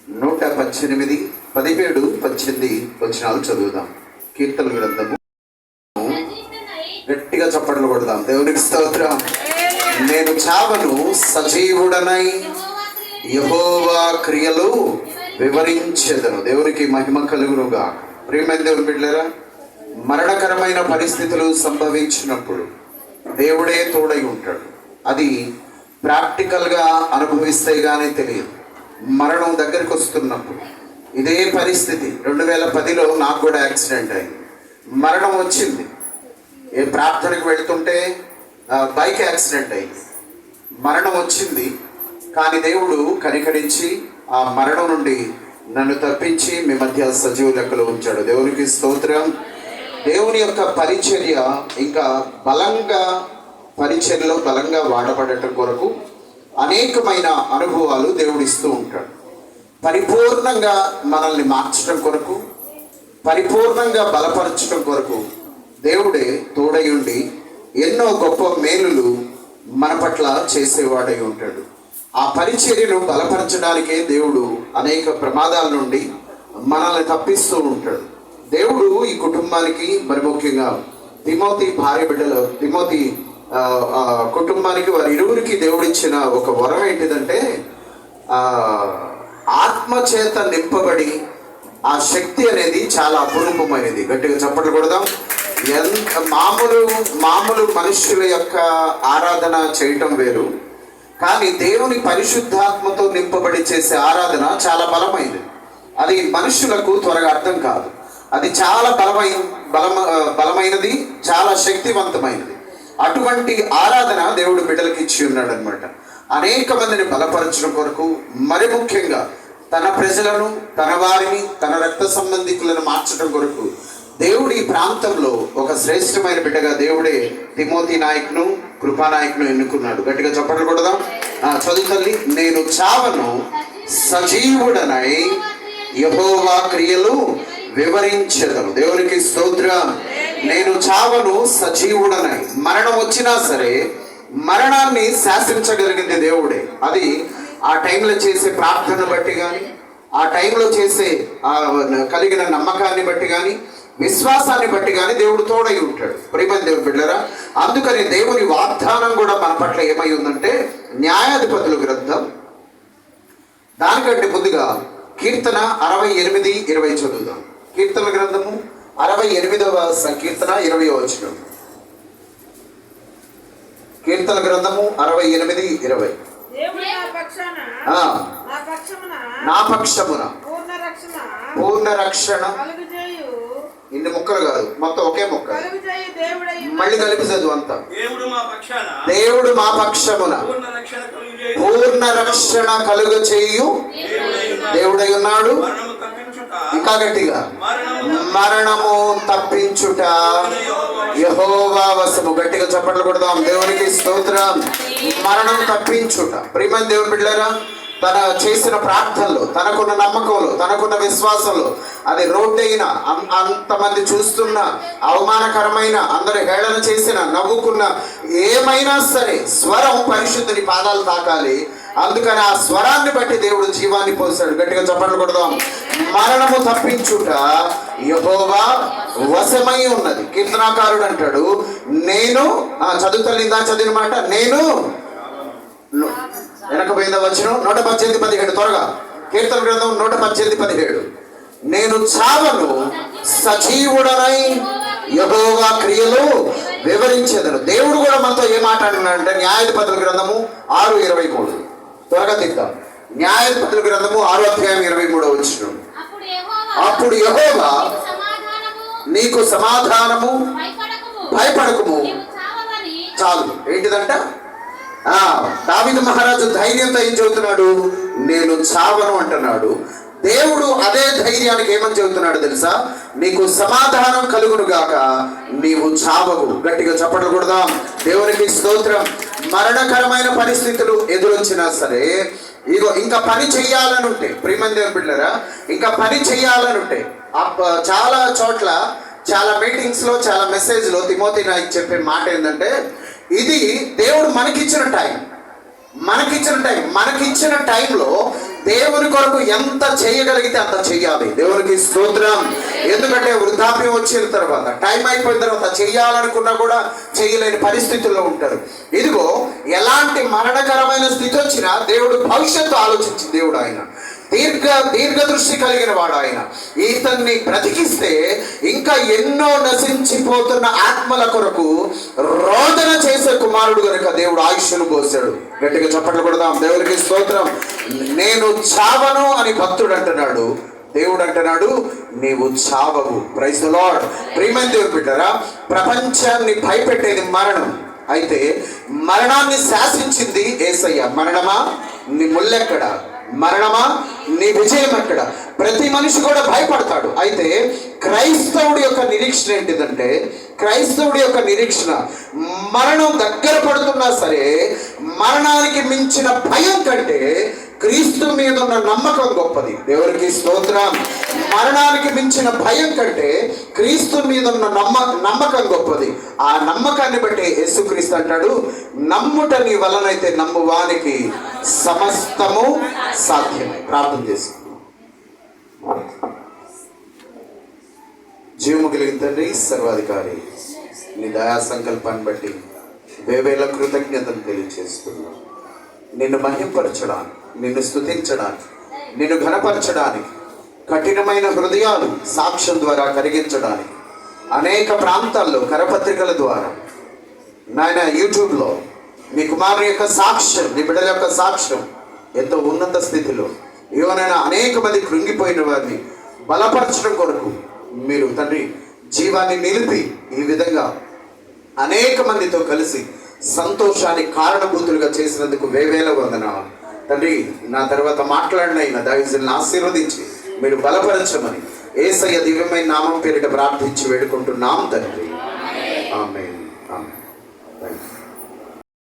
118, 17, 18 వచనాలు చదువుదాం. కీర్తన గ్రంథము. గట్టిగా చప్పట్లు కొడదాం. దేవునికి స్తోత్రం. నేను చావను, సజీవుడనై యెహోవా క్రియలు వివరించెదను. దేవునికి మహిమ కలుగునుగా. ప్రియమైన దేవుని బిడ్డలారా, మరణకరమైన పరిస్థితులు సంభవించినప్పుడు దేవుడే తోడై ఉంటాడు. అది ప్రాక్టికల్గా అనుభవిస్తే కానీ తెలియదు. మరణం దగ్గరికి వస్తున్నప్పుడు ఇదే పరిస్థితి 2010లో నాకు కూడా యాక్సిడెంట్ అయింది. మరణం వచ్చింది. ఏ ప్రార్థనకు వెళ్తుంటే బైక్ యాక్సిడెంట్ అయింది. మరణం వచ్చింది. కానీ దేవుడు కనికరించి ఆ మరణం నుండి నన్ను తప్పించి మీ మధ్య సజీవ లెక్కలో ఉంచాడు. దేవునికి స్తోత్రం. దేవుని యొక్క పరిచర్య ఇంకా పరిచర్యలో బలంగా వాడబడటం కొరకు అనేకమైన అనుభవాలు దేవుడు ఇస్తూ ఉంటాడు. పరిపూర్ణంగా మనల్ని మార్చడం కొరకు, పరిపూర్ణంగా బలపరచడం కొరకు దేవుడే తోడై ఉండి ఎన్నో గొప్ప మేలులు మన పట్ల చేసేవాడై ఉంటాడు. ఆ పరిచర్యను బలపరచడానికే దేవుడు అనేక ప్రమాదాల నుండి మనల్ని తప్పిస్తూ ఉంటాడు. దేవుడు ఈ కుటుంబానికి, మరి ముఖ్యంగా తిమోతి భార్య బిడ్డలు, తిమోతి కుటుంబానికి, వారి ఇరువురికి దేవుడిచ్చిన ఒక వరం ఏంటిదంటే ఆత్మచేత నింపబడి ఆ శక్తి అనేది చాలా అపురూపమైనది. గట్టిగా చప్పట్లు కొడదాం. మామూలు మనుష్యుల యొక్క ఆరాధన చేయటం వేరు, కానీ దేవుని పరిశుద్ధాత్మతో నింపబడి చేసే ఆరాధన చాలా బలమైనది. అది మనుషులకు త్వరగా అర్థం కాదు. అది చాలా బలమైనది, చాలా శక్తివంతమైనది. అటువంటి ఆరాధన దేవుడు బిడ్డలకు ఇచ్చి ఉన్నాడు అనమాట. అనేక మందిని బలపరచడం కొరకు, మరి ముఖ్యంగా తన ప్రజలను, తన వారిని, తన రక్త సంబంధికులను మార్చడం కొరకు దేవుడు ఈ ప్రాంతంలో ఒక శ్రేష్టమైన బిడ్డగా దేవుడే తిమోతి నాయకును, కృపానాయకును ఎన్నుకున్నాడు. గట్టిగా చప్పట్లు కొడదాం. చదువుతల్లి. నేను చావను, సజీవుడనై యెహోవా క్రియలు వివరించెదను. దేవునికి స్తోత్రం. నేను చావను, సజీవుడనై. మరణం వచ్చినా సరే మరణాన్ని శాసించగలిగింది దేవుడే. అది ఆ టైంలో చేసే ప్రార్థన బట్టి కానీ, ఆ టైంలో చేసే కలిగిన నమ్మకాన్ని బట్టి కానీ, విశ్వాసాన్ని బట్టి కానీ దేవుడు తోడై ఉంటాడు. ప్రియమైన దేవుని బిడ్డలారా, అందుకని దేవుని వాగ్దానం కూడా మన పట్ల ఏమై ఉందంటే, న్యాయాధిపతుల గ్రంథం దానికంటే ముందుగా కీర్తన 68, 20 చదువుదాం. కీర్తన గ్రంథము 68వ సంకీర్తన 20వ వచనం. కీర్తన గ్రంథము 68, 20. నా పక్షమున పూర్ణ రక్షణ. ఇన్ని ముక్కలు కాదు, మొత్తం ఒకే ముక్క. మళ్ళీ కలిపి చదువు అంతా. దేవుడు మా పక్షమున పూర్ణ రక్షణ కలుగు చేయు దేవుడై ఉన్నాడు. ఇంకా గట్టిగా, మరణము తప్పించుట యెహోవా వశము. గట్టిగా చప్పట్లు కొడదాం. దేవునికి స్తోత్రం. మరణం తప్పించుట. ప్రియమైన దేవుని బిడ్డలారా, తన చేసిన ప్రార్థనలో, తనకున్న నమ్మకంలో, తనకున్న విశ్వాసంలో, అది రోడ్డైన, అంతమంది చూస్తున్న, అవమానకరమైన, అందరూ హేళన చేసిన, నవ్వుకున్న, ఏమైనా సరే స్వరం పరిశుద్ధుని పాదాలు తాకాలి. అందుకని ఆ స్వరాన్ని బట్టి దేవుడు జీవాన్ని పోసాడు. గట్టిగా చప్పట్లు కొడదాం. మరణము తప్పించుట యెహోవా వశమై ఉన్నది. కీర్తనాకారుడు అంటాడు, నేను చదువుతల్లిందా చదివిన మాట, నేను వెనకపోయిందా వచనం 118, 17 త్వరగా. కీర్తన గ్రంథం 118, 17. నేను చావను, సజీవుడనై యెహోవా క్రియలు వివరించెదను. దేవుడు కూడా మనతో ఏ మాట అంటున్నాడంటే, న్యాయాధిపతుల గ్రంథము 6:23. త్వరగా తిద్దాం. న్యాయాధిపతుల గ్రంథము 6వ అధ్యాయం 23వ వచనం. అప్పుడు యెహోవా నీకు సమాధానము, భయపడకుము. చాలు. ఏంటిదంట? దావీదు మహారాజు ధైర్యంతో ఏం చెబుతున్నాడు? నేను చావను అంటున్నాడు. దేవుడు అదే ధైర్యానికి ఏమని చెబుతున్నాడు తెలుసా? నీకు సమాధానం కలుగును గాక, నీవు చావవు. గట్టిగా చప్పట్లు కొడదాం. దేవునికి స్తోత్రం. మరణకరమైన పరిస్థితులు ఎదురొచ్చినా సరే, ఇగో ఇంకా పని చెయ్యాలనుంటే, ప్రియమైన దేవుని బిడ్డలారా, ఇంకా పని చెయ్యాలనుంటే, చాలా చోట్ల, చాలా మీటింగ్స్లో, చాలా మెసేజ్లో తిమోతి నాయక్ చెప్పే మాట ఏంటంటే, ఇది దేవుడు మనకిచ్చిన టైం. మనకిచ్చిన టైంలో దేవుని దేవుని కొరకు ఎంత చేయగలిగితే అంత చెయ్యాలి. దేవునికి స్తోత్రం. ఎందుకంటే వృద్ధాప్యం వచ్చిన తర్వాత, టైం అయిపోయిన తర్వాత చెయ్యాలనుకున్నా కూడా చేయలేని పరిస్థితుల్లో ఉంటారు. ఇదిగో ఎలాంటి మరణకరమైన స్థితి వచ్చినా దేవుడు భవిష్యత్తు ఆలోచించి దేవుడు ఆయన దీర్ఘదృష్టి కలిగిన వాడు. ఆయన ఇతన్ని బ్రతికిస్తే ఇంకా ఎన్నో నశించిపోతున్న ఆత్మల కొరకు రోదన చేసే కుమారుడు కనుక దేవుడు ఆయుష్ను పోసాడు. గట్టిగా చప్పట్లు కొడదాం. దేవునికి స్తోత్రం. నేను చావను అని భక్తుడు అంటున్నాడు. దేవుడు అంటున్నాడు నీవు చావవు. Praise the lord. ప్రియమైన దేవుని బిడ్డలారా, ప్రపంచాన్ని భయపెట్టేది మరణం. అయితే మరణాన్ని శాసించింది యేసయ్య. మరణమా నీ ముల్లెక్కడ, మరణమా నీ విజయం ఎక్కడ? ప్రతి మనిషి కూడా భయపడతాడు. అయితే క్రైస్తవుడి యొక్క నిరీక్షణ ఏంటిదంటే, క్రైస్తవుడి యొక్క నిరీక్షణ మరణం దగ్గర పడుతున్నా సరే మరణానికి మించిన భయం కంటే క్రీస్తు మీద ఉన్న నమ్మకం గొప్పది. దేవునికి స్తోత్రం. మరణానికి మించిన భయం కంటే క్రీస్తు మీద ఉన్న నమ్మకం గొప్పది. ఆ నమ్మకాన్ని బట్టి యేసుక్రీస్తు అంటాడు, నమ్ముట నీ వలనైతే నమ్మువానికి సమస్తము సాధ్యమే. ప్రార్థన చేసుకుందాం. జీవము కలిగిన తండ్రి, సర్వాధికారి, నీ దయా సంకల్పాన్ని బట్టి వేవేల కృతజ్ఞతలు తెలియజేస్తున్నాం. నిన్ను మహింపరచడానికి, నిన్ను స్తుతించడానికి, నిన్ను ఘనపరచడానికి, కఠినమైన హృదయాలు సాక్ష్యం ద్వారా కరిగించడానికి అనేక ప్రాంతాల్లో కరపత్రికల ద్వారా నాయన యూట్యూబ్లో మీ కుమారుని యొక్క సాక్ష్యం, నీ బిడ్డల యొక్క సాక్ష్యం ఎంతో ఉన్నత స్థితిలో ఏవనైనా అనేక మంది కృంగిపోయిన వారిని బలపరచడం కొరకు మీరు తండ్రి జీవాన్ని నిలిపి ఈ విధంగా అనేక మందితో కలిసి సంతోషానికి కారణభూతులుగా చేసినందుకు వేవేల వందనాలు తండ్రి. నా తర్వాత మాట్లాడినైనా దయచేసి ఆశీర్వదించి మీరు బలపరచమని యేసయ్య దివ్యమైన నామం పేరిట ప్రార్థించి వేడుకుంటున్నాం తండ్రి. ఆమేన్.